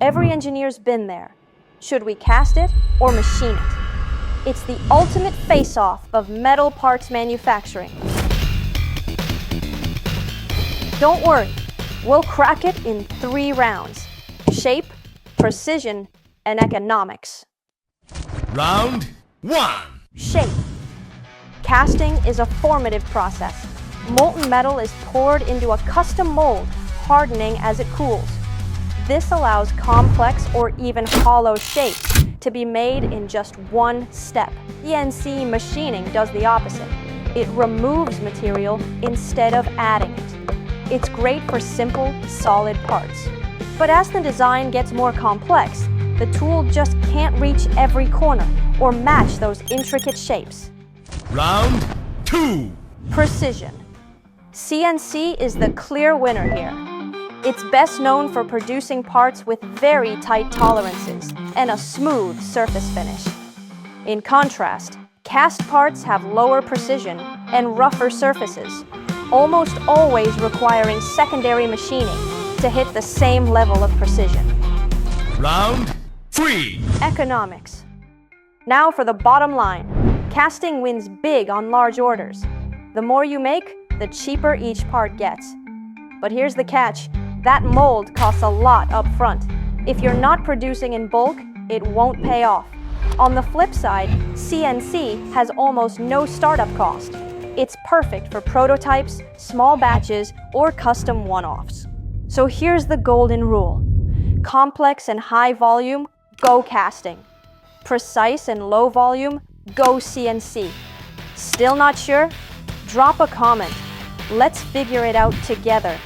Every engineer's been there. Should we cast it or machine it? It's the ultimate face-off of metal parts manufacturing. Don't worry, we'll crack it in 3 rounds: shape, precision, and economics. Round 1. Shape. Casting is a formative process. Molten metal is poured into a custom mold, hardening as it cools. This allows complex or even hollow shapes to be made in just one step. CNC machining does the opposite. It removes material instead of adding it. It's great for simple, solid parts. But as the design gets more complex, the tool just can't reach every corner or match those intricate shapes. Round 2. Precision. CNC is the clear winner here. It's best known for producing parts with very tight tolerances and a smooth surface finish. In contrast, cast parts have lower precision and rougher surfaces, almost always requiring secondary machining to hit the same level of precision. Round 3. Economics. Now for the bottom line. Casting wins big on large orders. The more you make, the cheaper each part gets. But here's the catch. That mold costs a lot up front. If you're not producing in bulk, it won't pay off. On the flip side, CNC has almost no startup cost. It's perfect for prototypes, small batches, or custom one-offs. So here's the golden rule. Complex and high volume, go casting. Precise and low volume, go CNC. Still not sure? Drop a comment. Let's figure it out together.